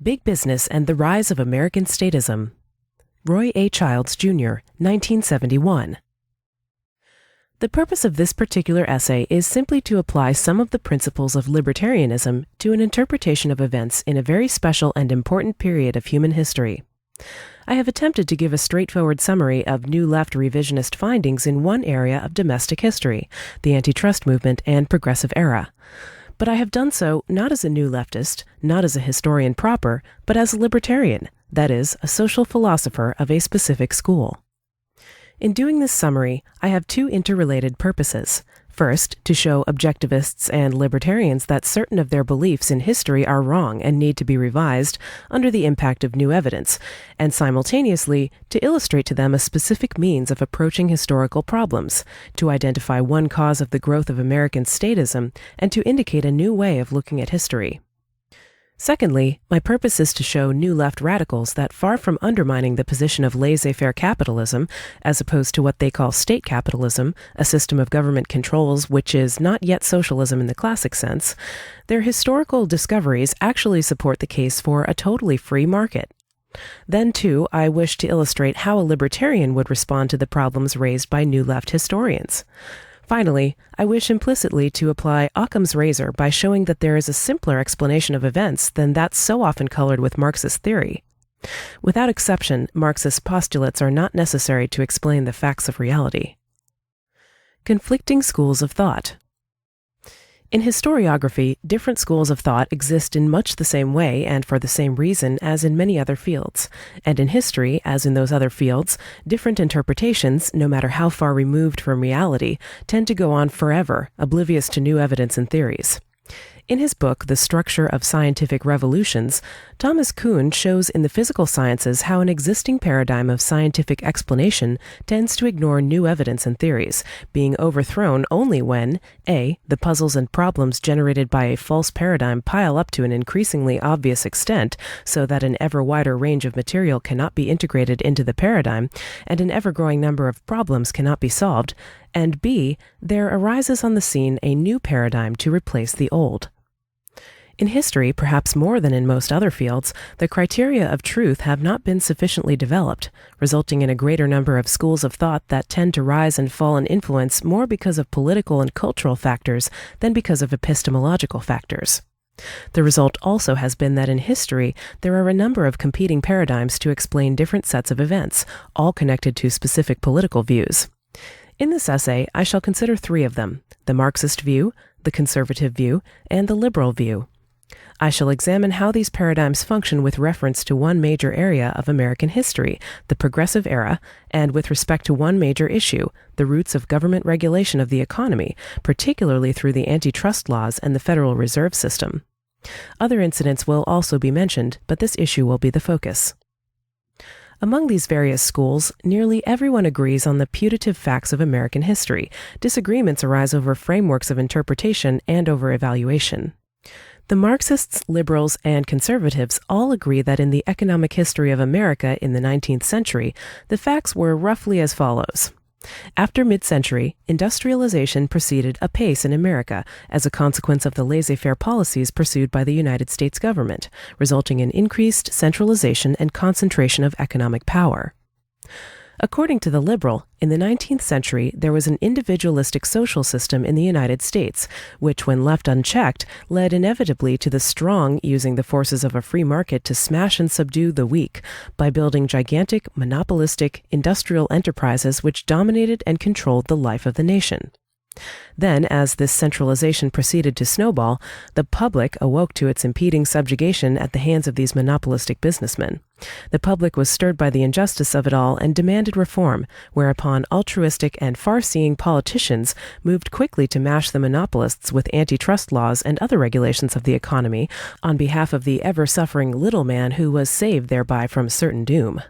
Big Business and the Rise of American Statism. Roy A. Childs, Jr., 1971. The purpose of this particular essay is simply to apply some of the principles of libertarianism to an interpretation of events in a very special and important period of human history. I have attempted to give a straightforward summary of New Left revisionist findings in one area of domestic history, the antitrust movement and progressive era. But I have done so not as a New Leftist, not as a historian proper, but as a libertarian, that is, a social philosopher of a specific school. In doing this summary, I have two interrelated purposes. First, to show Objectivists and libertarians that certain of their beliefs in history are wrong and need to be revised under the impact of new evidence, and simultaneously, to illustrate to them a specific means of approaching historical problems, to identify one cause of the growth of American statism, and to indicate a new way of looking at history. Secondly, my purpose is to show New Left radicals that far from undermining the position of laissez-faire capitalism, as opposed to what they call state capitalism, a system of government controls which is not yet socialism in the classic sense, their historical discoveries actually support the case for a totally free market. Then, too, I wish to illustrate how a libertarian would respond to the problems raised by New Left historians. Finally, I wish implicitly to apply Occam's razor by showing that there is a simpler explanation of events than that so often colored with Marxist theory. Without exception, Marxist postulates are not necessary to explain the facts of reality. Conflicting schools of thought. In historiography, different schools of thought exist in much the same way and for the same reason as in many other fields. And in history, as in those other fields, different interpretations, no matter how far removed from reality, tend to go on forever, oblivious to new evidence and theories. In his book, The Structure of Scientific Revolutions, Thomas Kuhn shows in the physical sciences how an existing paradigm of scientific explanation tends to ignore new evidence and theories, being overthrown only when a. the puzzles and problems generated by a false paradigm pile up to an increasingly obvious extent so that an ever wider range of material cannot be integrated into the paradigm, and an ever-growing number of problems cannot be solved, and b. there arises on the scene a new paradigm to replace the old. In history, perhaps more than in most other fields, the criteria of truth have not been sufficiently developed, resulting in a greater number of schools of thought that tend to rise and fall in influence more because of political and cultural factors than because of epistemological factors. The result also has been that in history, there are a number of competing paradigms to explain different sets of events, all connected to specific political views. In this essay, I shall consider three of them: the Marxist view, the conservative view, and the liberal view. I shall examine how these paradigms function with reference to one major area of American history, the progressive era, and with respect to one major issue, the roots of government regulation of the economy, particularly through the antitrust laws and the Federal Reserve System. Other incidents will also be mentioned, but this issue will be the focus. Among these various schools, nearly everyone agrees on the putative facts of American history. Disagreements arise over frameworks of interpretation and over evaluation. The Marxists, liberals, and conservatives all agree that in the economic history of America in the 19th century, the facts were roughly as follows. After mid-century, industrialization proceeded apace in America as a consequence of the laissez-faire policies pursued by the United States government, resulting in increased centralization and concentration of economic power. According to the liberal, in the 19th century, there was an individualistic social system in the United States, which, when left unchecked, led inevitably to the strong using the forces of a free market to smash and subdue the weak by building gigantic, monopolistic, industrial enterprises which dominated and controlled the life of the nation. Then, as this centralization proceeded to snowball, the public awoke to its impeding subjugation at the hands of these monopolistic businessmen. The public was stirred by the injustice of it all and demanded reform, whereupon altruistic and far-seeing politicians moved quickly to mash the monopolists with antitrust laws and other regulations of the economy on behalf of the ever-suffering little man who was saved thereby from certain doom.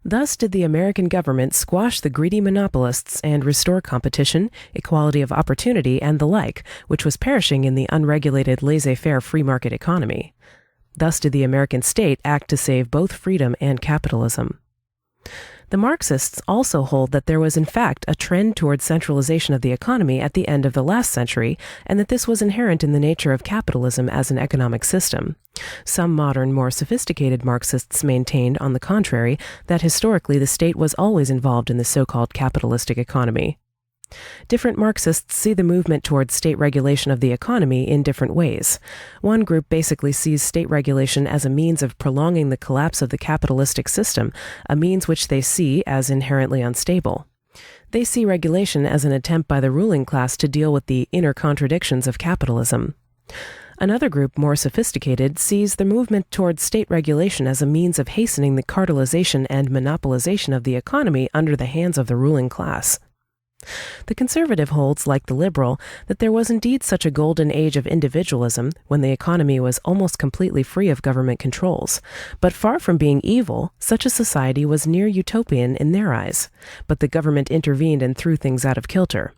Thus did the American government squash the greedy monopolists and restore competition, equality of opportunity, and the like, which was perishing in the unregulated laissez-faire free market economy. Thus did the American state act to save both freedom and capitalism. The Marxists also hold that there was in fact a trend towards centralization of the economy at the end of the last century, and that this was inherent in the nature of capitalism as an economic system. Some modern, more sophisticated Marxists maintained, on the contrary, that historically the state was always involved in the so-called capitalistic economy. Different Marxists see the movement towards state regulation of the economy in different ways. One group basically sees state regulation as a means of prolonging the collapse of the capitalistic system, a means which they see as inherently unstable. They see regulation as an attempt by the ruling class to deal with the inner contradictions of capitalism. Another group, more sophisticated, sees the movement towards state regulation as a means of hastening the cartelization and monopolization of the economy under the hands of the ruling class. The conservative holds, like the liberal, that there was indeed such a golden age of individualism when the economy was almost completely free of government controls. But far from being evil, such a society was near utopian in their eyes. But the government intervened and threw things out of kilter.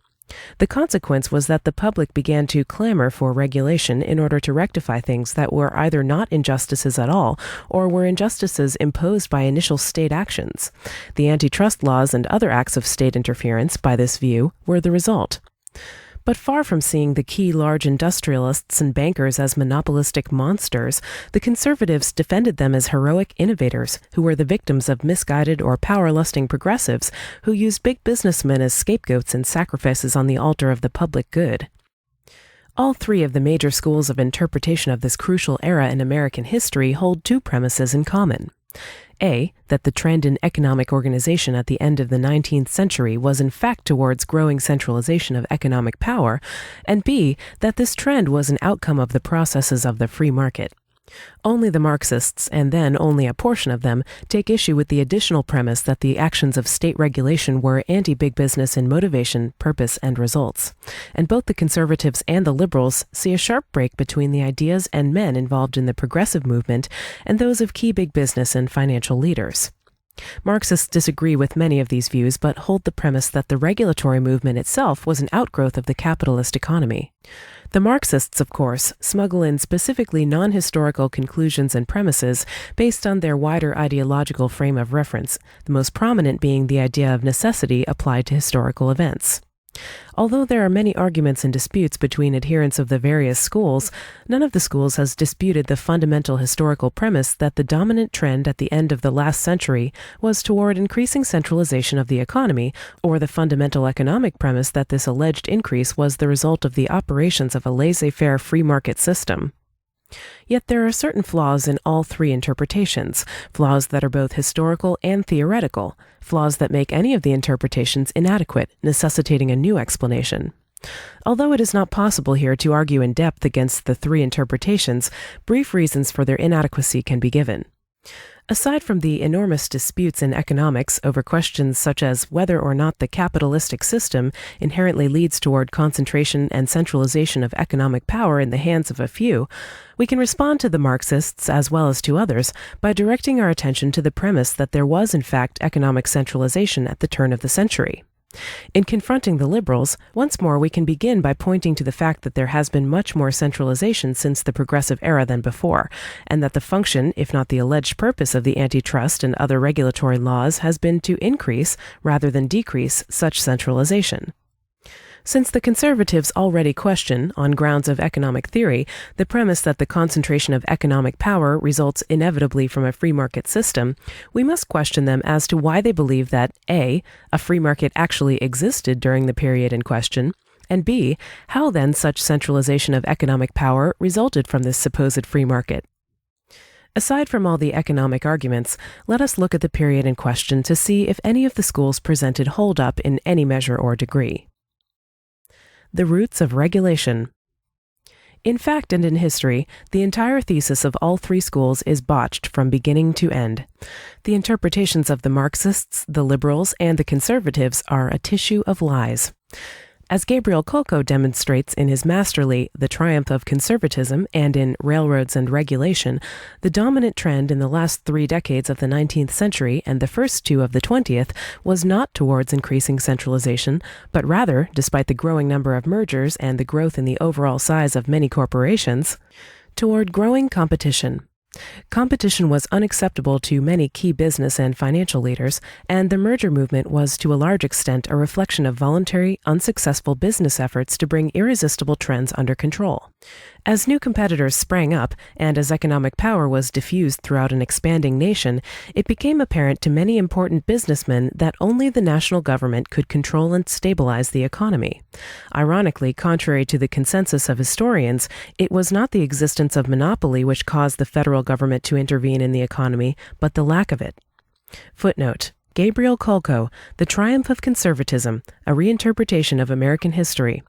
The consequence was that the public began to clamor for regulation in order to rectify things that were either not injustices at all or were injustices imposed by initial state actions. The antitrust laws and other acts of state interference, by this view, were the result. But far from seeing the key large industrialists and bankers as monopolistic monsters, the conservatives defended them as heroic innovators who were the victims of misguided or power-lusting progressives who used big businessmen as scapegoats and sacrifices on the altar of the public good. All three of the major schools of interpretation of this crucial era in American history hold two premises in common. A, that the trend in economic organization at the end of the 19th century was in fact towards growing centralization of economic power, and B, that this trend was an outcome of the processes of the free market. Only the Marxists, and then only a portion of them, take issue with the additional premise that the actions of state regulation were anti-big business in motivation, purpose, and results. And both the conservatives and the liberals see a sharp break between the ideas and men involved in the progressive movement and those of key big business and financial leaders. Marxists disagree with many of these views, but hold the premise that the regulatory movement itself was an outgrowth of the capitalist economy. The Marxists, of course, smuggle in specifically non-historical conclusions and premises based on their wider ideological frame of reference, the most prominent being the idea of necessity applied to historical events. Although there are many arguments and disputes between adherents of the various schools, none of the schools has disputed the fundamental historical premise that the dominant trend at the end of the last century was toward increasing centralization of the economy, or the fundamental economic premise that this alleged increase was the result of the operations of a laissez-faire free market system. Yet there are certain flaws in all three interpretations, flaws that are both historical and theoretical, flaws that make any of the interpretations inadequate, necessitating a new explanation. Although it is not possible here to argue in depth against the three interpretations, brief reasons for their inadequacy can be given. Aside from the enormous disputes in economics over questions such as whether or not the capitalistic system inherently leads toward concentration and centralization of economic power in the hands of a few, we can respond to the Marxists, as well as to others, by directing our attention to the premise that there was in fact economic centralization at the turn of the century. In confronting the liberals, once more we can begin by pointing to the fact that there has been much more centralization since the progressive era than before, and that the function, if not the alleged purpose of the antitrust and other regulatory laws has been to increase, rather than decrease, such centralization. Since the conservatives already question, on grounds of economic theory, the premise that the concentration of economic power results inevitably from a free market system, we must question them as to why they believe that A, a free market actually existed during the period in question, and B, how then such centralization of economic power resulted from this supposed free market. Aside from all the economic arguments, let us look at the period in question to see if any of the schools presented hold up in any measure or degree. The roots of regulation. In fact and in history, the entire thesis of all three schools is botched from beginning to end. The interpretations of the Marxists, the liberals, and the conservatives are a tissue of lies. As Gabriel Kolko demonstrates in his masterly The Triumph of Conservatism and in Railroads and Regulation, the dominant trend in the last 3 decades of the 19th century and the first 2 of the 20th was not towards increasing centralization, but rather, despite the growing number of mergers and the growth in the overall size of many corporations, toward growing competition. Competition was unacceptable to many key business and financial leaders, and the merger movement was to a large extent a reflection of voluntary, unsuccessful business efforts to bring irresistible trends under control. As new competitors sprang up, and as economic power was diffused throughout an expanding nation, it became apparent to many important businessmen that only the national government could control and stabilize the economy. Ironically, contrary to the consensus of historians, it was not the existence of monopoly which caused the federal government to intervene in the economy, but the lack of it. Footnote: Gabriel Kolko, The Triumph of Conservatism, A Reinterpretation of American History,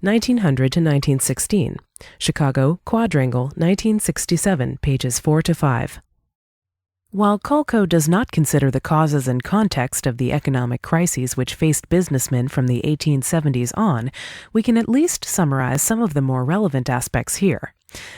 1900 to 1916. Chicago, Quadrangle, 1967, pages 4-5. While Kolko does not consider the causes and context of the economic crises which faced businessmen from the 1870s on, we can at least summarize some of the more relevant aspects here.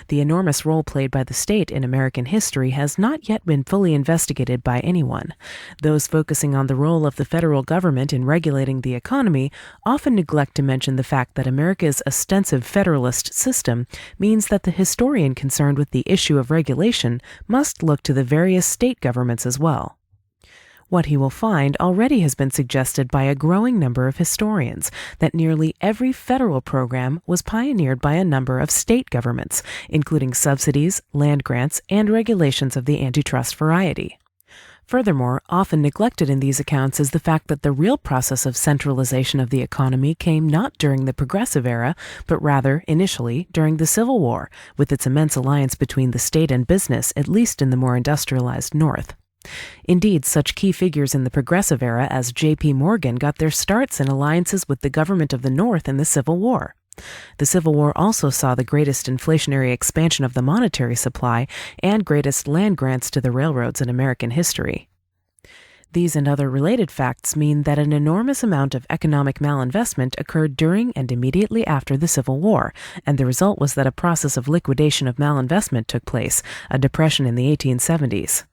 The enormous role played by the state in American history has not yet been fully investigated by anyone. Those focusing on the role of the federal government in regulating the economy often neglect to mention the fact that America's ostensive federalist system means that the historian concerned with the issue of regulation must look to the various state governments as well. What he will find already has been suggested by a growing number of historians, that nearly every federal program was pioneered by a number of state governments, including subsidies, land grants, and regulations of the antitrust variety. Furthermore, often neglected in these accounts is the fact that the real process of centralization of the economy came not during the Progressive Era, but rather, initially, during the Civil War, with its immense alliance between the state and business, at least in the more industrialized North. Indeed, such key figures in the Progressive Era as J.P. Morgan got their starts in alliances with the government of the North in the Civil War. The Civil War also saw the greatest inflationary expansion of the monetary supply and greatest land grants to the railroads in American history. These and other related facts mean that an enormous amount of economic malinvestment occurred during and immediately after the Civil War, and the result was that a process of liquidation of malinvestment took place, a depression in the 1870s.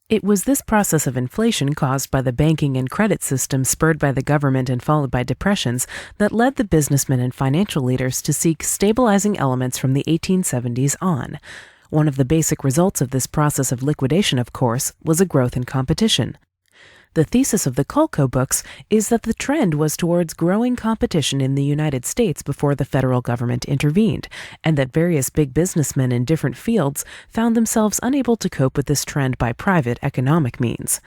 It was this process of inflation caused by the banking and credit system spurred by the government and followed by depressions that led the businessmen and financial leaders to seek stabilizing elements from the 1870s on. One of the basic results of this process of liquidation, of course, was a growth in competition. The thesis of the Kolko books is that the trend was towards growing competition in the United States before the federal government intervened, and that various big businessmen in different fields found themselves unable to cope with this trend by private economic means.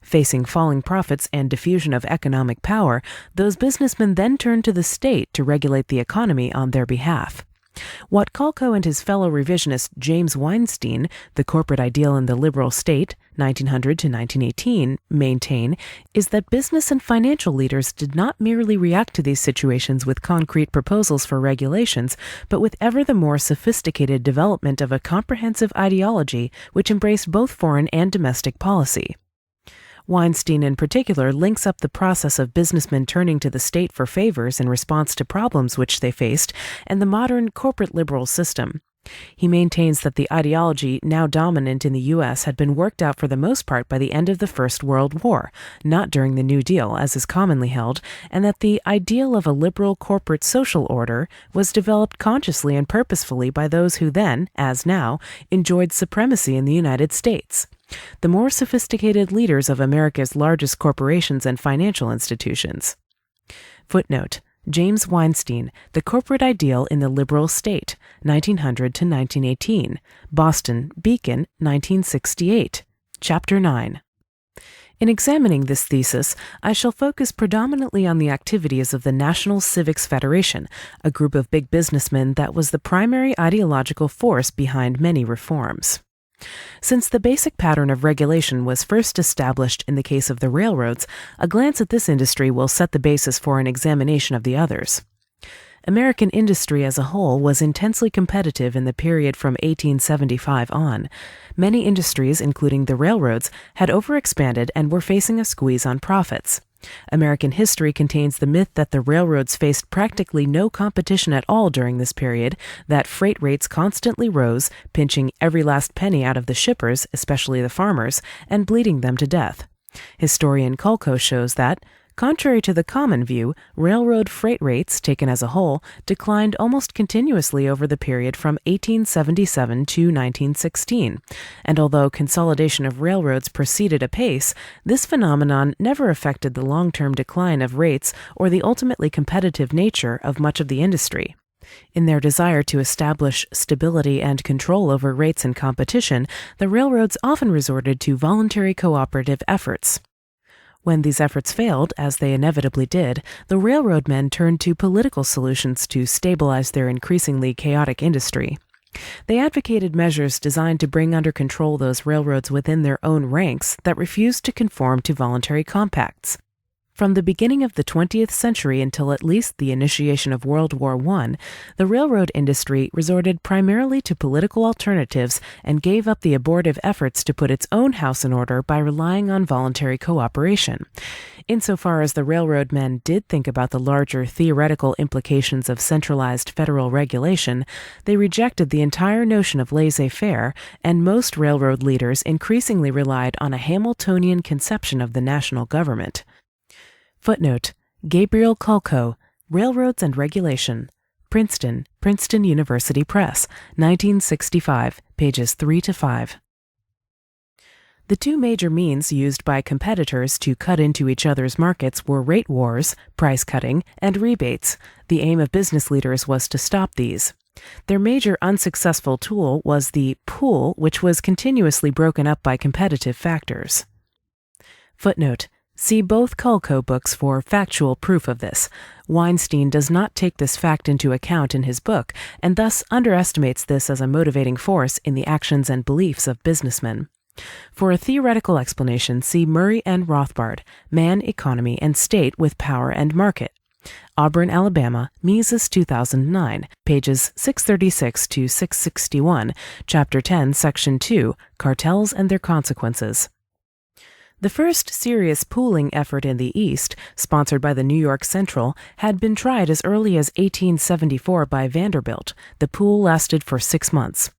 Facing falling profits and diffusion of economic power, those businessmen then turned to the state to regulate the economy on their behalf. What Kolko and his fellow revisionist James Weinstein, The Corporate Ideal in the Liberal State, 1900 to 1918, maintain is that business and financial leaders did not merely react to these situations with concrete proposals for regulations, but with ever the more sophisticated development of a comprehensive ideology which embraced both foreign and domestic policy. Weinstein in particular links up the process of businessmen turning to the state for favors in response to problems which they faced and the modern corporate liberal system. He maintains that the ideology now dominant in the U.S. had been worked out for the most part by the end of the First World War, not during the New Deal, as is commonly held, and that the ideal of a liberal corporate social order was developed consciously and purposefully by those who then, as now, enjoyed supremacy in the United States. The more sophisticated leaders of America's largest corporations and financial institutions. Footnote: James Weinstein, The Corporate Ideal in the Liberal State, 1900 to 1918, Boston, Beacon, 1968, Chapter 9. In examining this thesis, I shall focus predominantly on the activities of the National Civics Federation, a group of big businessmen that was the primary ideological force behind many reforms. Since the basic pattern of regulation was first established in the case of the railroads, a glance at this industry will set the basis for an examination of the others. American industry as a whole was intensely competitive in the period from 1875 on. Many industries, including the railroads, had overexpanded and were facing a squeeze on profits. American history contains the myth that the railroads faced practically no competition at all during this period, that freight rates constantly rose, pinching every last penny out of the shippers, especially the farmers, and bleeding them to death. Historian Kolko shows that Contrary to the common view, railroad freight rates, taken as a whole, declined almost continuously over the period from 1877 to 1916, and although consolidation of railroads proceeded apace, this phenomenon never affected the long-term decline of rates or the ultimately competitive nature of much of the industry. In their desire to establish stability and control over rates and competition, the railroads often resorted to voluntary cooperative efforts. When these efforts failed, as they inevitably did, the railroad men turned to political solutions to stabilize their increasingly chaotic industry. They advocated measures designed to bring under control those railroads within their own ranks that refused to conform to voluntary compacts. From the beginning of the 20th century until at least the initiation of World War I, the railroad industry resorted primarily to political alternatives and gave up the abortive efforts to put its own house in order by relying on voluntary cooperation. Insofar as the railroad men did think about the larger theoretical implications of centralized federal regulation, they rejected the entire notion of laissez-faire, and most railroad leaders increasingly relied on a Hamiltonian conception of the national government. Footnote: Gabriel Kulko, Railroads and Regulation. Princeton University Press, 1965, pages 3 to 5. The two major means used by competitors to cut into each other's markets were rate wars, price cutting, and rebates. The aim of business leaders was to stop these. Their major unsuccessful tool was the pool, which was continuously broken up by competitive factors. Footnote: See both Kulko books for factual proof of this. Weinstein does not take this fact into account in his book, and thus underestimates this as a motivating force in the actions and beliefs of businessmen. For a theoretical explanation, see Murray and Rothbard, Man, Economy, and State with Power and Market. Auburn, Alabama, Mises 2009, pages 636 to 661, Chapter 10, Section 2, Cartels and Their Consequences. The first serious pooling effort in the East, sponsored by the New York Central, had been tried as early as 1874 by Vanderbilt. The pool lasted for 6 months.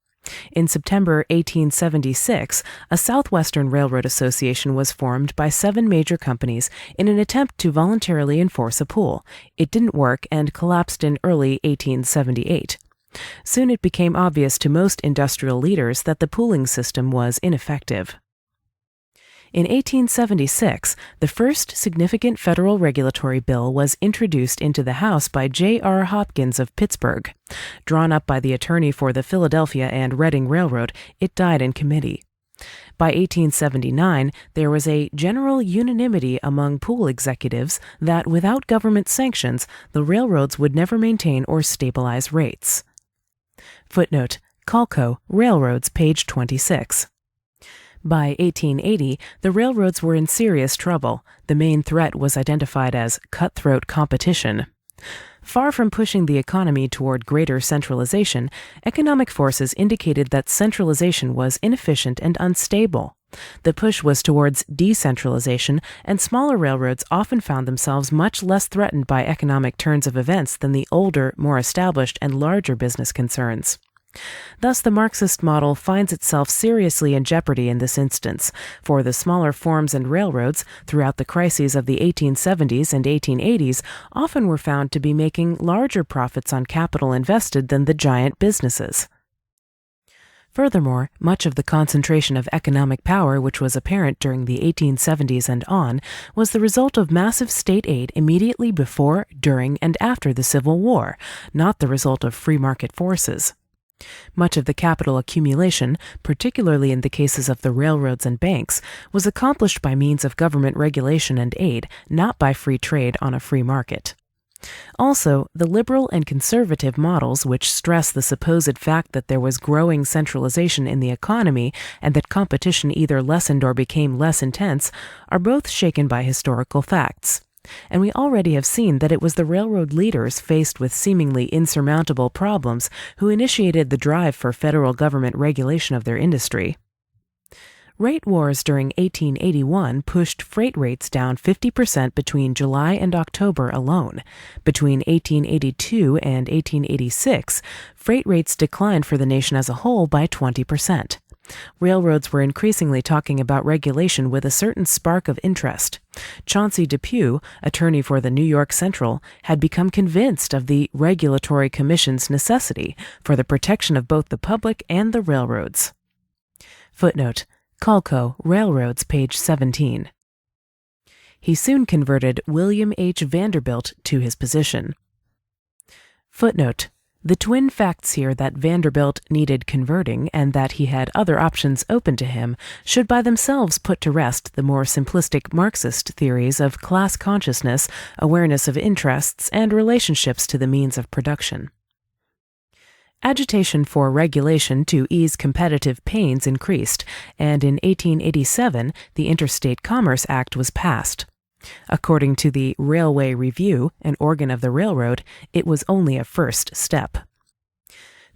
In September 1876, a Southwestern Railroad Association was formed by 7 major companies in an attempt to voluntarily enforce a pool. It didn't work and collapsed in early 1878. Soon it became obvious to most industrial leaders that the pooling system was ineffective. In 1876, the first significant federal regulatory bill was introduced into the House by J.R. Hopkins of Pittsburgh. Drawn up by the attorney for the Philadelphia and Reading Railroad, it died in committee. By 1879, there was a general unanimity among pool executives that without government sanctions, the railroads would never maintain or stabilize rates. Footnote: Kulko, Railroads, page 26. By 1880, the railroads were in serious trouble. The main threat was identified as cutthroat competition. Far from pushing the economy toward greater centralization, economic forces indicated that centralization was inefficient and unstable. The push was towards decentralization, and smaller railroads often found themselves much less threatened by economic turns of events than the older, more established, and larger business concerns. Thus, the Marxist model finds itself seriously in jeopardy in this instance, for the smaller forms and railroads, throughout the crises of the 1870s and 1880s, often were found to be making larger profits on capital invested than the giant businesses. Furthermore, much of the concentration of economic power which was apparent during the 1870s and on was the result of massive state aid immediately before, during, and after the Civil War, not the result of free market forces. Much of the capital accumulation, particularly in the cases of the railroads and banks, was accomplished by means of government regulation and aid, not by free trade on a free market. Also, the liberal and conservative models which stress the supposed fact that there was growing centralization in the economy and that competition either lessened or became less intense are both shaken by historical facts. And we already have seen that it was the railroad leaders faced with seemingly insurmountable problems who initiated the drive for federal government regulation of their industry. Rate wars during 1881 pushed freight rates down 50% between July and October alone. Between 1882 and 1886, freight rates declined for the nation as a whole by 20%. Railroads were increasingly talking about regulation with a certain spark of interest. Chauncey Depew, attorney for the New York Central, had become convinced of the Regulatory Commission's necessity for the protection of both the public and the railroads. Footnote: Calco, Railroads, page 17. He soon converted William H. Vanderbilt to his position. Footnote: the twin facts here that Vanderbilt needed converting and that he had other options open to him should by themselves put to rest the more simplistic Marxist theories of class consciousness, awareness of interests, and relationships to the means of production. Agitation for regulation to ease competitive pains increased, and in 1887 the Interstate Commerce Act was passed. According to the Railway Review, an organ of the railroad, it was only a first step.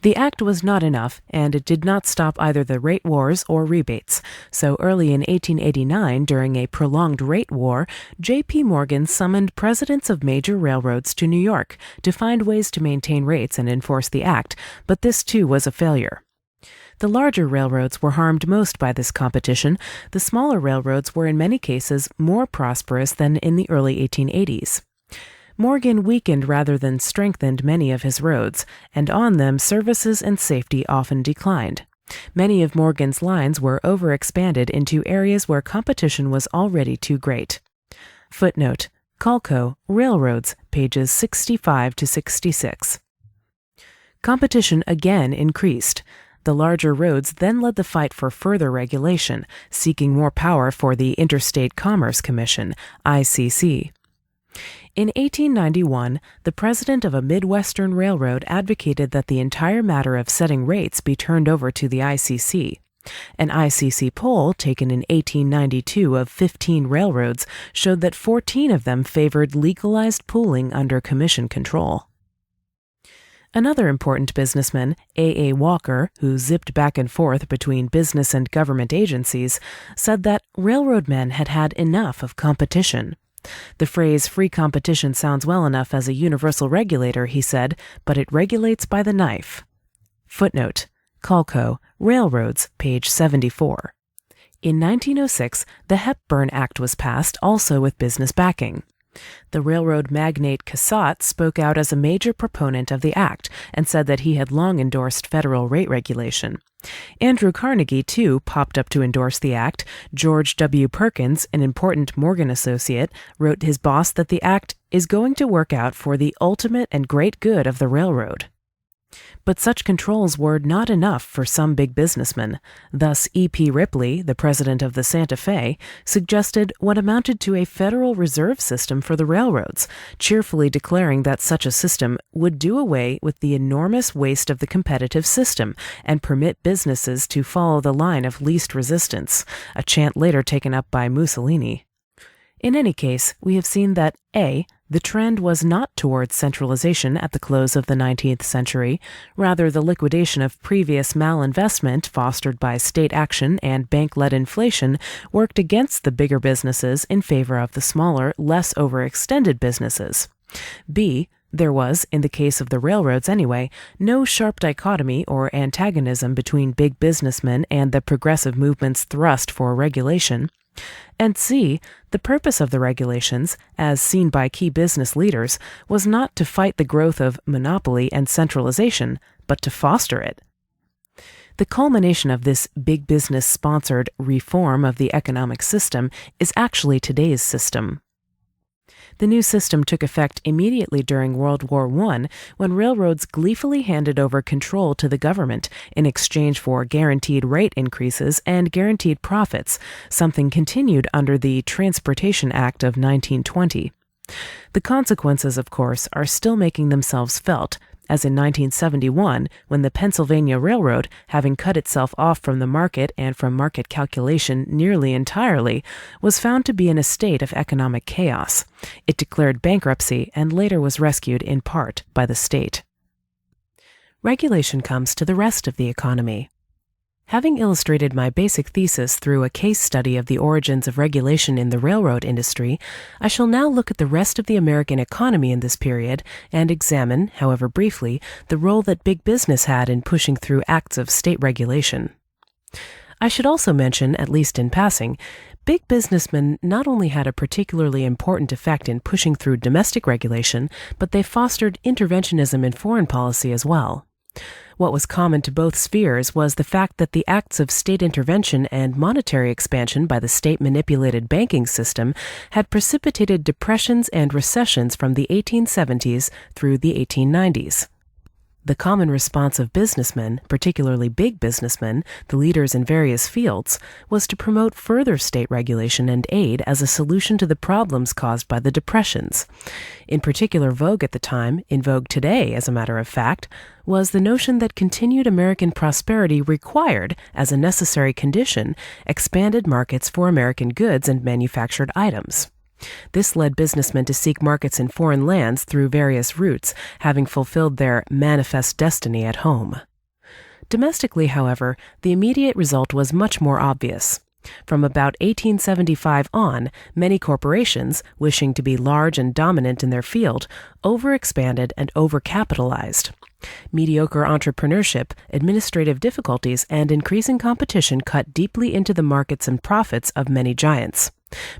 The act was not enough, and it did not stop either the rate wars or rebates. So early in 1889, during a prolonged rate war, J.P. Morgan summoned presidents of major railroads to New York to find ways to maintain rates and enforce the act, but this too was a failure. The larger railroads were harmed most by this competition. The smaller railroads were in many cases more prosperous than in the early 1880s. Morgan weakened rather than strengthened many of his roads, and on them services and safety often declined. Many of Morgan's lines were overexpanded into areas where competition was already too great. Footnote: Calco, Railroads, pages 65 to 66. Competition again increased. The larger roads then led the fight for further regulation, seeking more power for the Interstate Commerce Commission, ICC. In 1891, the president of a Midwestern railroad advocated that the entire matter of setting rates be turned over to the ICC. An ICC poll taken in 1892 of 15 railroads showed that 14 of them favored legalized pooling under commission control. Another important businessman, A. Walker, who zipped back and forth between business and government agencies, said that railroad men had had enough of competition. The phrase free competition sounds well enough as a universal regulator, he said, but it regulates by the knife. Footnote: Calco, Railroads, page 74. In 1906, the Hepburn Act was passed, also with business backing. The railroad magnate Cassatt spoke out as a major proponent of the act and said that he had long endorsed federal rate regulation. Andrew Carnegie, too, popped up to endorse the act. George W. Perkins, an important Morgan associate, wrote his boss that the act is going to work out for the ultimate and great good of the railroad. But such controls were not enough for some big businessmen. Thus, E.P. Ripley, the president of the Santa Fe, suggested what amounted to a Federal Reserve System for the railroads, cheerfully declaring that such a system would do away with the enormous waste of the competitive system and permit businesses to follow the line of least resistance, a chant later taken up by Mussolini. In any case, we have seen that A. The trend was not towards centralization at the close of the 19th century. Rather, the liquidation of previous malinvestment fostered by state action and bank-led inflation worked against the bigger businesses in favor of the smaller, less overextended businesses. B. There was, in the case of the railroads anyway, no sharp dichotomy or antagonism between big businessmen and the progressive movement's thrust for regulation. And C, the purpose of the regulations, as seen by key business leaders, was not to fight the growth of monopoly and centralization, but to foster it. The culmination of this big business-sponsored reform of the economic system is actually today's system. The new system took effect immediately during World War I, when railroads gleefully handed over control to the government in exchange for guaranteed rate increases and guaranteed profits, something continued under the Transportation Act of 1920. The consequences, of course, are still making themselves felt, as in 1971, when the Pennsylvania Railroad, having cut itself off from the market and from market calculation nearly entirely, was found to be in a state of economic chaos. It declared bankruptcy and later was rescued in part by the state. Regulation comes to the rest of the economy. Having illustrated my basic thesis through a case study of the origins of regulation in the railroad industry, I shall now look at the rest of the American economy in this period and examine, however briefly, the role that big business had in pushing through acts of state regulation. I should also mention, at least in passing, big businessmen not only had a particularly important effect in pushing through domestic regulation, but they fostered interventionism in foreign policy as well. What was common to both spheres was the fact that the acts of state intervention and monetary expansion by the state-manipulated banking system had precipitated depressions and recessions from the 1870s through the 1890s. The common response of businessmen, particularly big businessmen, the leaders in various fields, was to promote further state regulation and aid as a solution to the problems caused by the depressions. In particular vogue at the time, in vogue today as a matter of fact, was the notion that continued American prosperity required, as a necessary condition, expanded markets for American goods and manufactured items. This led businessmen to seek markets in foreign lands through various routes, having fulfilled their manifest destiny at home. Domestically, however, the immediate result was much more obvious. From about 1875 on, many corporations, wishing to be large and dominant in their field, overexpanded and overcapitalized. Mediocre entrepreneurship, administrative difficulties, and increasing competition cut deeply into the markets and profits of many giants.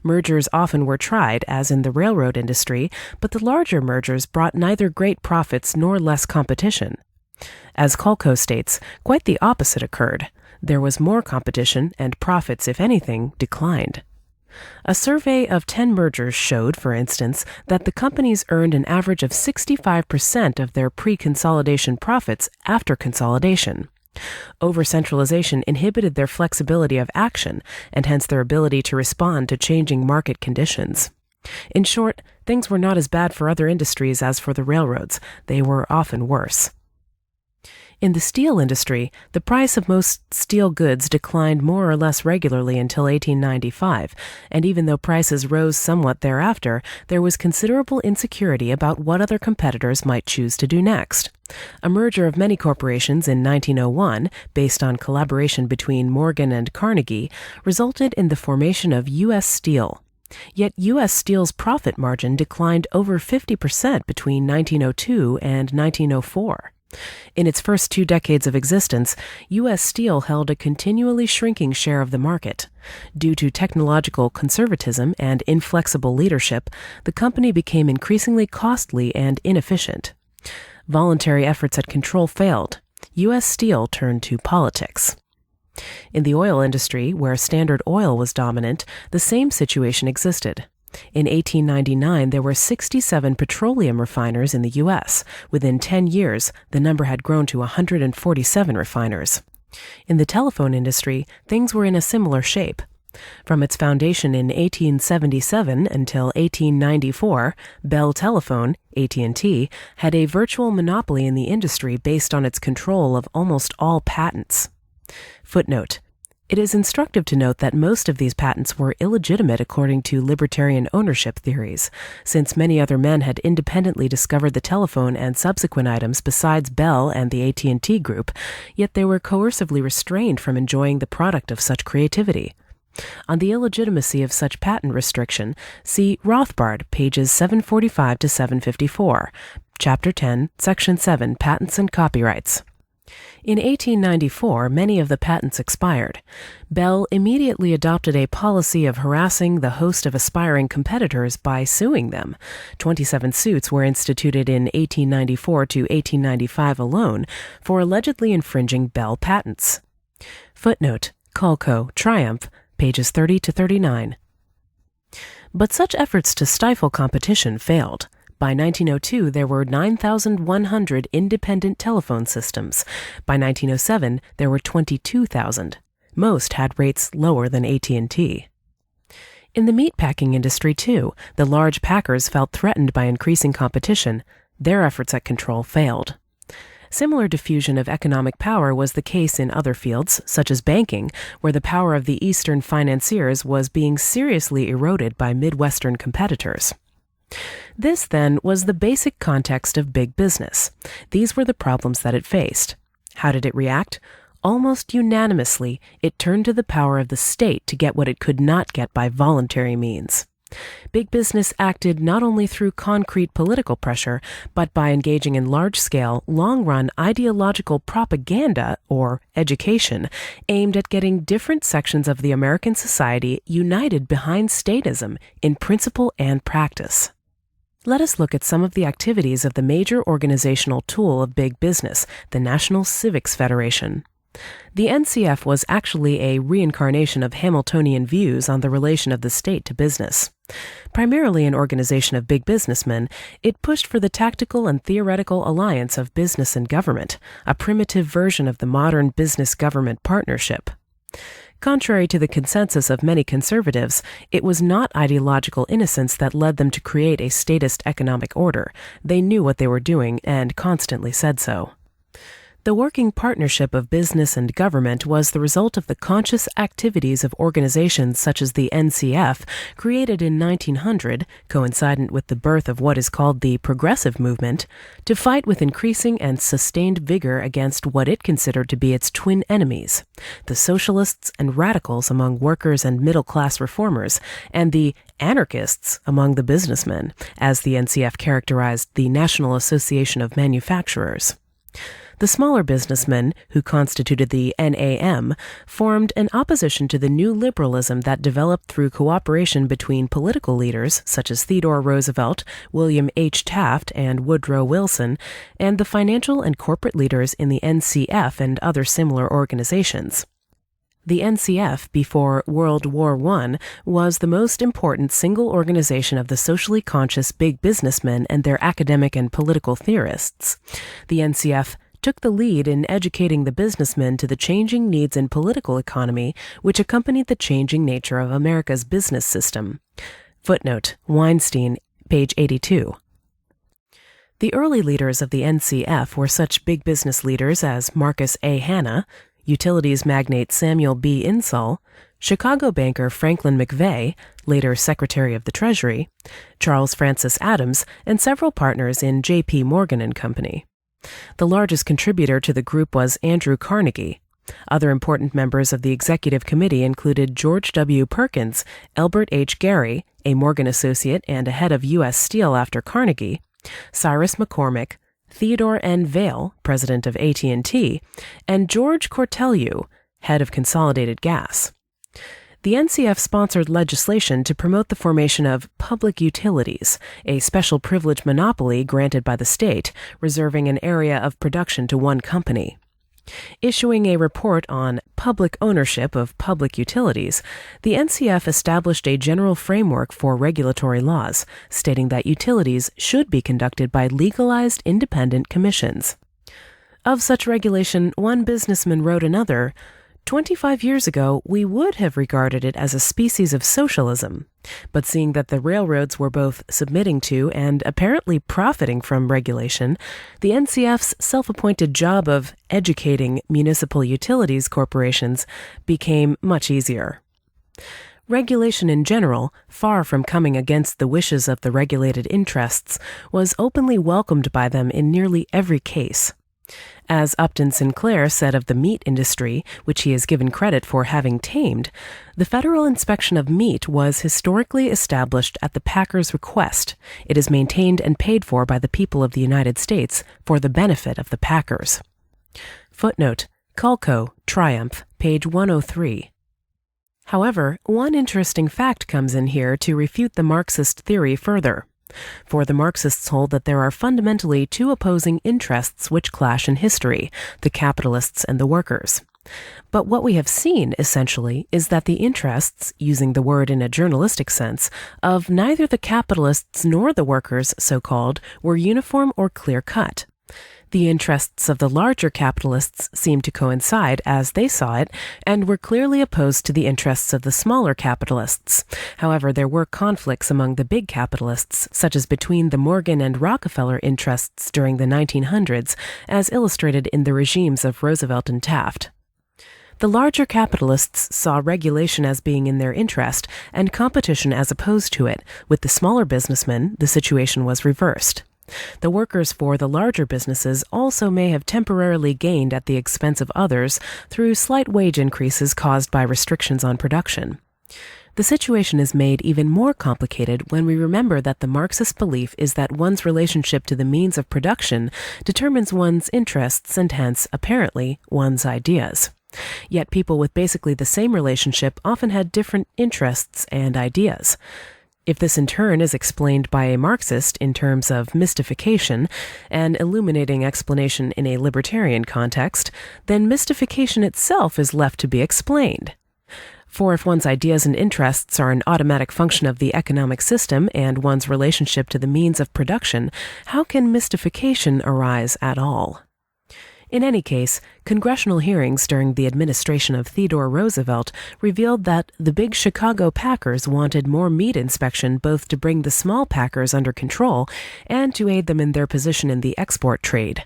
Mergers often were tried, as in the railroad industry, but the larger mergers brought neither great profits nor less competition. As Culco states, quite the opposite occurred. There was more competition, and profits, if anything, declined. A survey of 10 mergers showed, for instance, that the companies earned an average of 65% of their pre-consolidation profits after consolidation. Over-centralization inhibited their flexibility of action, and hence their ability to respond to changing market conditions. In short, things were not as bad for other industries as for the railroads. They were often worse. In the steel industry, the price of most steel goods declined more or less regularly until 1895, and even though prices rose somewhat thereafter, there was considerable insecurity about what other competitors might choose to do next. A merger of many corporations in 1901, based on collaboration between Morgan and Carnegie, resulted in the formation of U.S. Steel. Yet U.S. Steel's profit margin declined over 50% between 1902 and 1904. In its first 2 decades of existence, U.S. Steel held a continually shrinking share of the market. Due to technological conservatism and inflexible leadership, the company became increasingly costly and inefficient. Voluntary efforts at control failed. U.S. Steel turned to politics. In the oil industry, where Standard Oil was dominant, the same situation existed. In 1899, there were 67 petroleum refiners in the U.S. Within 10 years, the number had grown to 147 refiners. In the telephone industry, things were in a similar shape. From its foundation in 1877 until 1894, Bell Telephone, AT&T, had a virtual monopoly in the industry based on its control of almost all patents. Footnote: it is instructive to note that most of these patents were illegitimate according to libertarian ownership theories, since many other men had independently discovered the telephone and subsequent items besides Bell and the AT&T group, yet they were coercively restrained from enjoying the product of such creativity. On the illegitimacy of such patent restriction, see Rothbard, pages 745 to 754, Chapter 10, Section 7, Patents and Copyrights. In 1894, many of the patents expired. Bell immediately adopted a policy of harassing the host of aspiring competitors by suing them. 27 suits were instituted in 1894 to 1895 alone for allegedly infringing Bell patents. Footnote: Culco, Triumph, pages 30 to 39. But such efforts to stifle competition failed. By 1902, there were 9,100 independent telephone systems. By 1907, there were 22,000. Most had rates lower than AT&T. In the meatpacking industry, too, the large packers felt threatened by increasing competition. Their efforts at control failed. Similar diffusion of economic power was the case in other fields, such as banking, where the power of the Eastern financiers was being seriously eroded by Midwestern competitors. This, then, was the basic context of big business. These were the problems that it faced. How did it react? Almost unanimously, it turned to the power of the state to get what it could not get by voluntary means. Big business acted not only through concrete political pressure, but by engaging in large-scale, long-run ideological propaganda, or education, aimed at getting different sections of the American society united behind statism in principle and practice. Let us look at some of the activities of the major organizational tool of big business, the National Civics Federation. The NCF was actually a reincarnation of Hamiltonian views on the relation of the state to business. Primarily an organization of big businessmen, it pushed for the tactical and theoretical alliance of business and government, a primitive version of the modern business-government partnership. Contrary to the consensus of many conservatives, it was not ideological innocence that led them to create a statist economic order. They knew what they were doing and constantly said so. The working partnership of business and government was the result of the conscious activities of organizations such as the NCF, created in 1900, coincident with the birth of what is called the Progressive Movement, to fight with increasing and sustained vigor against what it considered to be its twin enemies, the socialists and radicals among workers and middle-class reformers, and the anarchists among the businessmen, as the NCF characterized the National Association of Manufacturers. The smaller businessmen, who constituted the NAM, formed an opposition to the new liberalism that developed through cooperation between political leaders such as Theodore Roosevelt, William H. Taft, and Woodrow Wilson, and the financial and corporate leaders in the NCF and other similar organizations. The NCF, before World War I, was the most important single organization of the socially conscious big businessmen and their academic and political theorists. The NCF took the lead in educating the businessmen to the changing needs in political economy which accompanied the changing nature of America's business system. Footnote, Weinstein, page 82. The early leaders of the NCF were such big business leaders as Marcus A. Hanna, utilities magnate Samuel B. Insull, Chicago banker Franklin McVeigh, later Secretary of the Treasury, Charles Francis Adams, and several partners in J.P. Morgan and Company. The largest contributor to the group was Andrew Carnegie. Other important members of the executive committee included George W. Perkins, Elbert H. Gary, a Morgan associate and a head of U.S. Steel after Carnegie, Cyrus McCormick, Theodore N. Vail, president of AT&T, and George Cortelyou, head of Consolidated Gas. The NCF sponsored legislation to promote the formation of public utilities, a special privilege monopoly granted by the state, reserving an area of production to one company. Issuing a report on public ownership of public utilities, the NCF established a general framework for regulatory laws, stating that utilities should be conducted by legalized independent commissions. Of such regulation, one businessman wrote another, 25 years ago, we would have regarded it as a species of socialism, but seeing that the railroads were both submitting to and apparently profiting from regulation, the NCF's self-appointed job of educating municipal utilities corporations became much easier. Regulation in general, far from coming against the wishes of the regulated interests, was openly welcomed by them in nearly every case. As Upton Sinclair said of the meat industry, which he is given credit for having tamed, the federal inspection of meat was historically established at the packers' request. It is maintained and paid for by the people of the United States for the benefit of the packers. Footnote, Culco, Triumph, page 103. However, one interesting fact comes in here to refute the Marxist theory further. For the Marxists hold that there are fundamentally two opposing interests which clash in history, the capitalists and the workers. But what we have seen, essentially, is that the interests, using the word in a journalistic sense, of neither the capitalists nor the workers, so-called, were uniform or clear-cut. The interests of the larger capitalists seemed to coincide as they saw it, and were clearly opposed to the interests of the smaller capitalists. However, there were conflicts among the big capitalists, such as between the Morgan and Rockefeller interests during the 1900s, as illustrated in the regimes of Roosevelt and Taft. The larger capitalists saw regulation as being in their interest, and competition as opposed to it. With the smaller businessmen, the situation was reversed. The workers for the larger businesses also may have temporarily gained at the expense of others through slight wage increases caused by restrictions on production. The situation is made even more complicated when we remember that the Marxist belief is that one's relationship to the means of production determines one's interests and hence, apparently, one's ideas. Yet people with basically the same relationship often had different interests and ideas. If this in turn is explained by a Marxist in terms of mystification, an illuminating explanation in a libertarian context, then mystification itself is left to be explained. For if one's ideas and interests are an automatic function of the economic system and one's relationship to the means of production, how can mystification arise at all? In any case, congressional hearings during the administration of Theodore Roosevelt revealed that the big Chicago packers wanted more meat inspection both to bring the small packers under control and to aid them in their position in the export trade.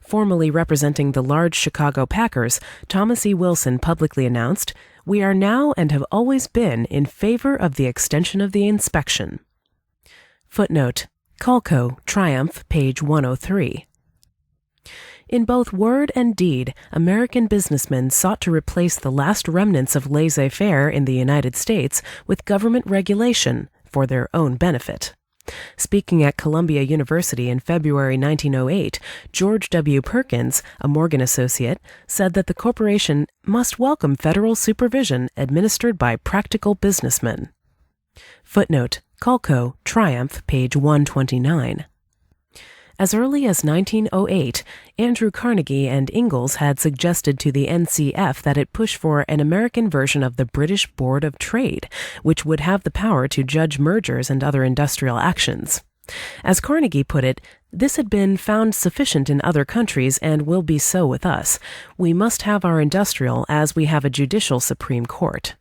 Formally representing the large Chicago packers, Thomas E. Wilson publicly announced, "We are now and have always been in favor of the extension of the inspection." Footnote: Calco, Triumph, page 103. In both word and deed, American businessmen sought to replace the last remnants of laissez-faire in the United States with government regulation for their own benefit. Speaking at Columbia University in February 1908, George W. Perkins, a Morgan associate, said that the corporation must welcome federal supervision administered by practical businessmen. Footnote: Calco, Triumph, page 129. As early as 1908, Andrew Carnegie and Ingalls had suggested to the NCF that it push for an American version of the British Board of Trade, which would have the power to judge mergers and other industrial actions. As Carnegie put it, this had been found sufficient in other countries and will be so with us. We must have our industrial as we have a judicial Supreme Court.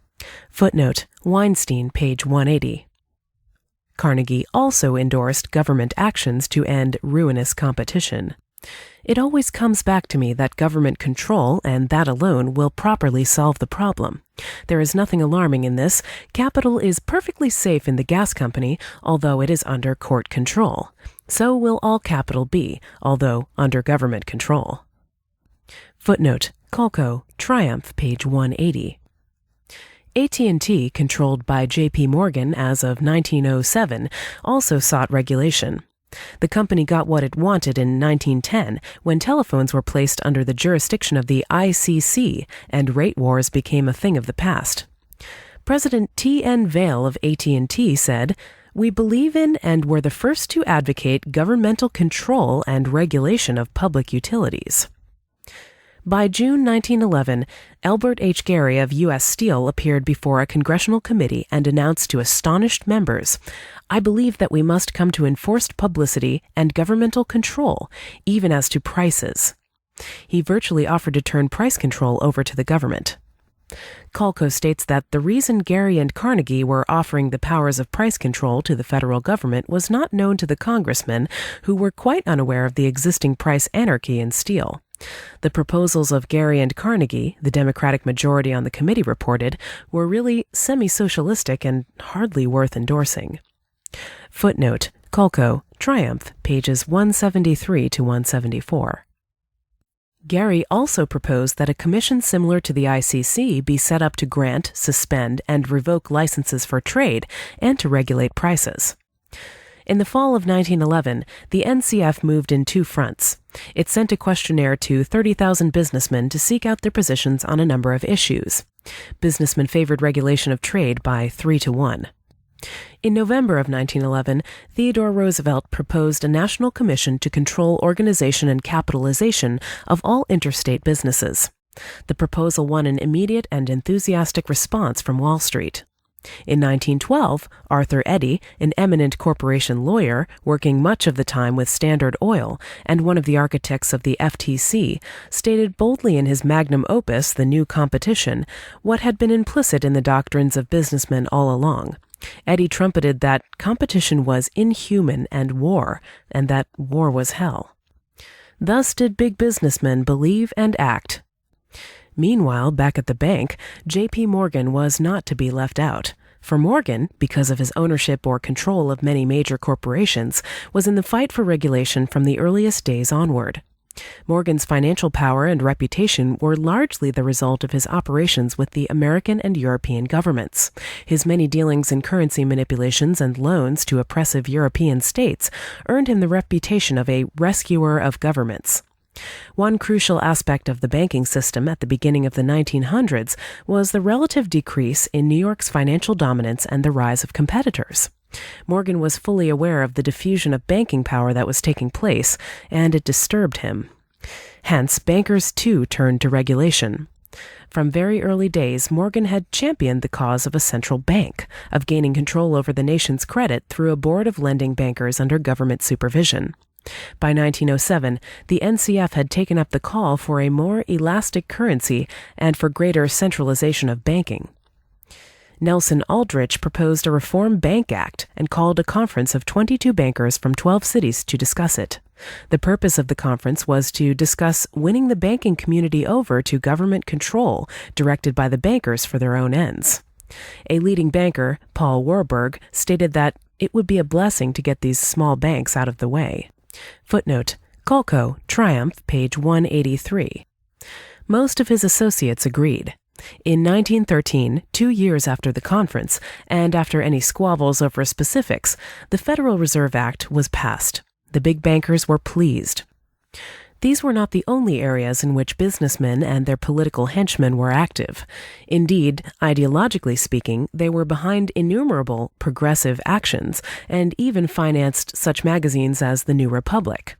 Footnote: Weinstein, page 180. Carnegie also endorsed government actions to end ruinous competition. It always comes back to me that government control, and that alone, will properly solve the problem. There is nothing alarming in this. Capital is perfectly safe in the gas company, although it is under court control. So will all capital be, although under government control. Footnote: Calco, Triumph, page 180. AT&T, controlled by J.P. Morgan as of 1907, also sought regulation. The company got what it wanted in 1910 when telephones were placed under the jurisdiction of the ICC and rate wars became a thing of the past. President T.N. Vail of AT&T said, "We believe in and were the first to advocate governmental control and regulation of public utilities." By June 1911, Elbert H. Gary of U.S. Steel appeared before a congressional committee and announced to astonished members, "I believe that we must come to enforced publicity and governmental control, even as to prices." He virtually offered to turn price control over to the government. Calco states that the reason Gary and Carnegie were offering the powers of price control to the federal government was not known to the congressmen, who were quite unaware of the existing price anarchy in steel. The proposals of Gary and Carnegie, the Democratic majority on the committee reported, were really semi-socialistic and hardly worth endorsing. Footnote: Calco, Triumph, pages 173 to 174. Gary also proposed that a commission similar to the ICC be set up to grant, suspend, and revoke licenses for trade and to regulate prices. In the fall of 1911, the NCF moved in two fronts. It sent a questionnaire to 30,000 businessmen to seek out their positions on a number of issues. Businessmen favored regulation of trade by 3-1. In November of 1911, Theodore Roosevelt proposed a national commission to control organization and capitalization of all interstate businesses. The proposal won an immediate and enthusiastic response from Wall Street. In 1912, Arthur Eddy, an eminent corporation lawyer working much of the time with Standard Oil and one of the architects of the FTC, stated boldly in his magnum opus, The New Competition, what had been implicit in the doctrines of businessmen all along. Eddy trumpeted that competition was inhuman and that war was hell. Thus did big businessmen believe and act. Meanwhile, back at the bank, J.P. Morgan was not to be left out. For Morgan, because of his ownership or control of many major corporations, was in the fight for regulation from the earliest days onward. Morgan's financial power and reputation were largely the result of his operations with the American and European governments. His many dealings in currency manipulations and loans to oppressive European states earned him the reputation of a rescuer of governments. One crucial aspect of the banking system at the beginning of the 1900s was the relative decrease in New York's financial dominance and the rise of competitors. Morgan was fully aware of the diffusion of banking power that was taking place, and it disturbed him. Hence, bankers too turned to regulation. From very early days, Morgan had championed the cause of a central bank, of gaining control over the nation's credit through a board of lending bankers under government supervision. By 1907, the NCF had taken up the call for a more elastic currency and for greater centralization of banking. Nelson Aldrich proposed a Reform Bank Act and called a conference of 22 bankers from 12 cities to discuss it. The purpose of the conference was to discuss winning the banking community over to government control directed by the bankers for their own ends. A leading banker, Paul Warburg, stated that it would be a blessing to get these small banks out of the way. Footnote: Colco, Triumph, page 183. Most of his associates agreed. In 1913, 2 years after the conference, and after any squabbles over specifics, the Federal Reserve Act was passed. The big bankers were pleased. These were not the only areas in which businessmen and their political henchmen were active. Indeed, ideologically speaking, they were behind innumerable progressive actions and even financed such magazines as The New Republic.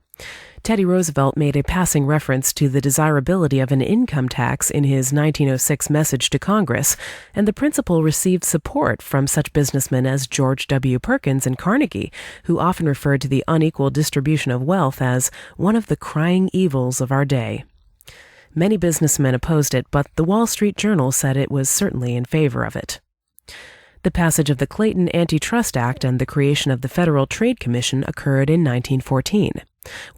Teddy Roosevelt made a passing reference to the desirability of an income tax in his 1906 message to Congress, and the principle received support from such businessmen as George W. Perkins and Carnegie, who often referred to the unequal distribution of wealth as one of the crying evils of our day. Many businessmen opposed it, but the Wall Street Journal said it was certainly in favor of it. The passage of the Clayton Antitrust Act and the creation of the Federal Trade Commission occurred in 1914.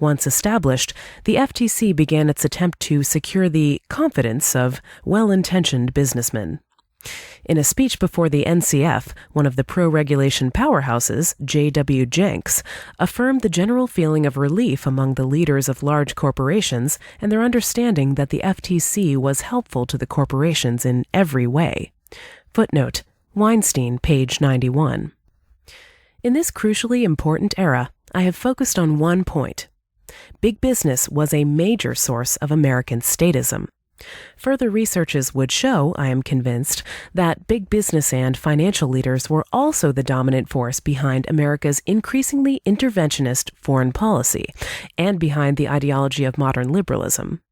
Once established, the FTC began its attempt to secure the confidence of well-intentioned businessmen. In a speech before the NCF, one of the pro-regulation powerhouses, J.W. Jenks, affirmed the general feeling of relief among the leaders of large corporations and their understanding that the FTC was helpful to the corporations in every way. Footnote: Weinstein, page 91. In this crucially important era, I have focused on one point. Big business was a major source of American statism. Further researches would show, I am convinced, that big business and financial leaders were also the dominant force behind America's increasingly interventionist foreign policy and behind the ideology of modern liberalism.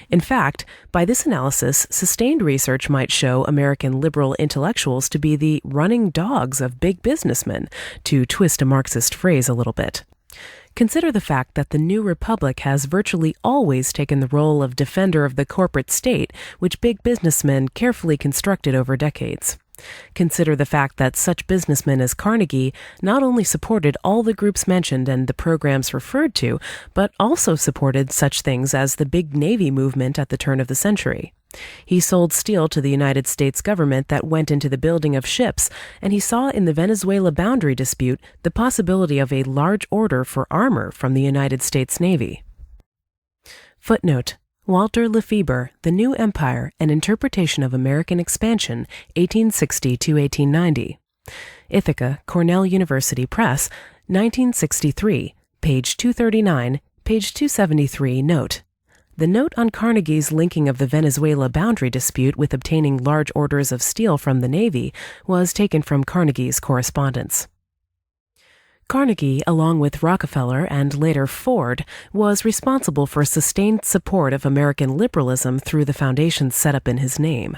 In fact, by this analysis, sustained research might show American liberal intellectuals to be the running dogs of big businessmen, to twist a Marxist phrase a little bit. Consider the fact that the New Republic has virtually always taken the role of defender of the corporate state, which big businessmen carefully constructed over decades. Consider the fact that such businessmen as Carnegie not only supported all the groups mentioned and the programs referred to, but also supported such things as the big Navy movement at the turn of the century. He sold steel to the United States government that went into the building of ships, and he saw in the Venezuela boundary dispute the possibility of a large order for armor from the United States Navy. Footnote: Walter Lefebvre, The New Empire, An Interpretation of American Expansion, 1860 to 1890. Ithaca, Cornell University Press, 1963, page 239, page 273, note. The note on Carnegie's linking of the Venezuela boundary dispute with obtaining large orders of steel from the Navy was taken from Carnegie's correspondence. Carnegie, along with Rockefeller and later Ford, was responsible for sustained support of American liberalism through the foundations set up in his name.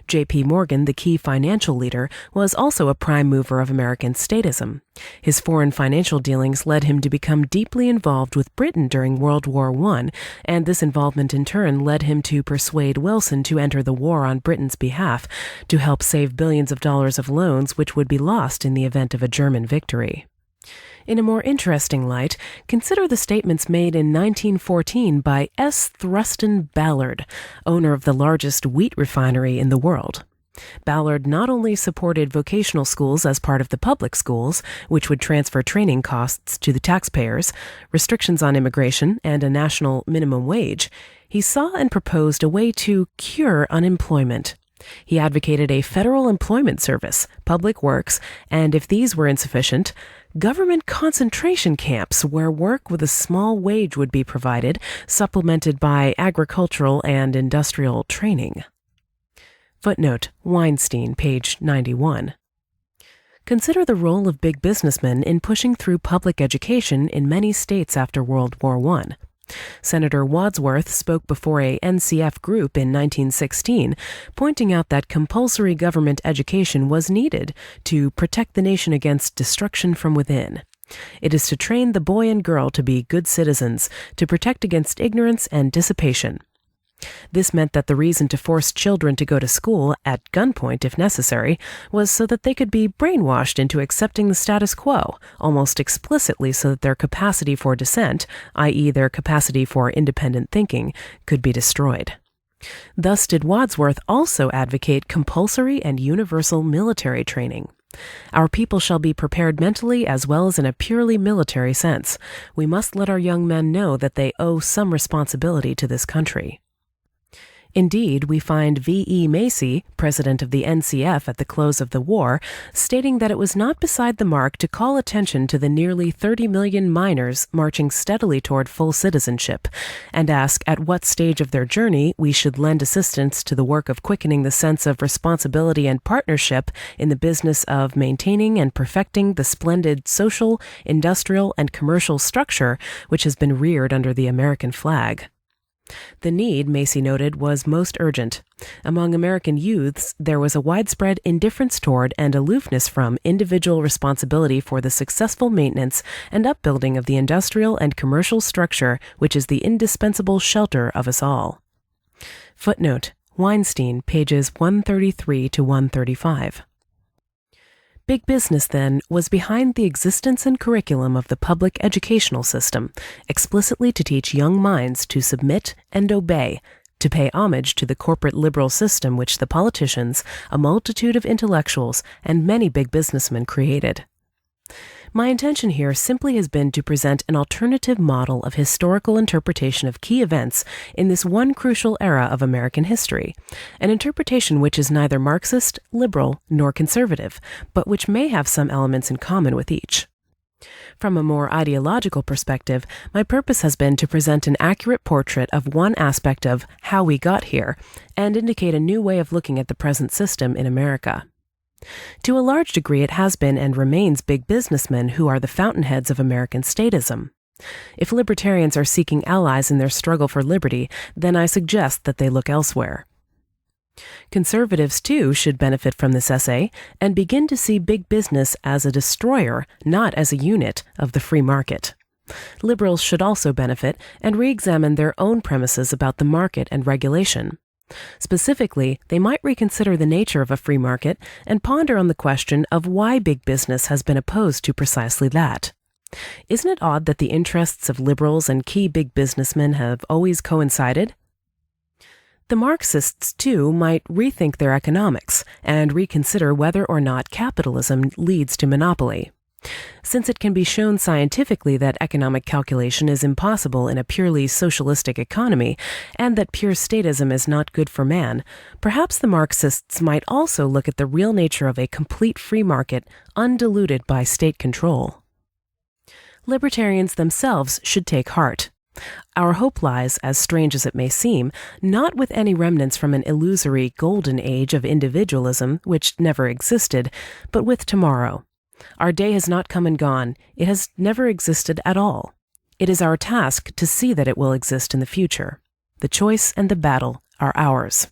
J.P. Morgan, the key financial leader, was also a prime mover of American statism. His foreign financial dealings led him to become deeply involved with Britain during World War I, and this involvement in turn led him to persuade Wilson to enter the war on Britain's behalf, to help save billions of dollars of loans which would be lost in the event of a German victory. In a more interesting light, consider the statements made in 1914 by S. Thruston Ballard, owner of the largest wheat refinery in the world. Ballard not only supported vocational schools as part of the public schools, which would transfer training costs to the taxpayers, restrictions on immigration, and a national minimum wage, he saw and proposed a way to cure unemployment. He advocated a federal employment service, public works, and if these were insufficient, government concentration camps where work with a small wage would be provided, supplemented by agricultural and industrial training. Footnote: Weinstein, page 91. Consider the role of big businessmen in pushing through public education in many states after World War I. Senator Wadsworth spoke before a NCF group in 1916, pointing out that compulsory government education was needed to protect the nation against destruction from within. It is to train the boy and girl to be good citizens, to protect against ignorance and dissipation. This meant that the reason to force children to go to school, at gunpoint if necessary, was so that they could be brainwashed into accepting the status quo, almost explicitly so that their capacity for dissent, i.e. their capacity for independent thinking, could be destroyed. Thus did Wadsworth also advocate compulsory and universal military training. Our people shall be prepared mentally as well as in a purely military sense. We must let our young men know that they owe some responsibility to this country. Indeed, we find V.E. Macy, president of the NCF at the close of the war, stating that it was not beside the mark to call attention to the nearly 30 million miners marching steadily toward full citizenship, and ask at what stage of their journey we should lend assistance to the work of quickening the sense of responsibility and partnership in the business of maintaining and perfecting the splendid social, industrial, and commercial structure which has been reared under the American flag. The need, Macy noted, was most urgent. Among American youths, there was a widespread indifference toward and aloofness from individual responsibility for the successful maintenance and upbuilding of the industrial and commercial structure which is the indispensable shelter of us all. Footnote: Weinstein, pages 133 to 135. Big business, then, was behind the existence and curriculum of the public educational system, explicitly to teach young minds to submit and obey, to pay homage to the corporate liberal system which the politicians, a multitude of intellectuals, and many big businessmen created. My intention here simply has been to present an alternative model of historical interpretation of key events in this one crucial era of American history, an interpretation which is neither Marxist, liberal, nor conservative, but which may have some elements in common with each. From a more ideological perspective, my purpose has been to present an accurate portrait of one aspect of how we got here, and indicate a new way of looking at the present system in America. To a large degree, it has been and remains big businessmen who are the fountainheads of American statism. If libertarians are seeking allies in their struggle for liberty, then I suggest that they look elsewhere. Conservatives, too, should benefit from this essay and begin to see big business as a destroyer, not as a unit, of the free market. Liberals should also benefit and re-examine their own premises about the market and regulation. Specifically, they might reconsider the nature of a free market and ponder on the question of why big business has been opposed to precisely that. Isn't it odd that the interests of liberals and key big businessmen have always coincided? The Marxists, too, might rethink their economics and reconsider whether or not capitalism leads to monopoly. Since it can be shown scientifically that economic calculation is impossible in a purely socialistic economy, and that pure statism is not good for man, perhaps the Marxists might also look at the real nature of a complete free market, undiluted by state control. Libertarians themselves should take heart. Our hope lies, as strange as it may seem, not with any remnants from an illusory golden age of individualism, which never existed, but with tomorrow. Our day has not come and gone. It has never existed at all. It is our task to see that it will exist in the future. The choice and the battle are ours.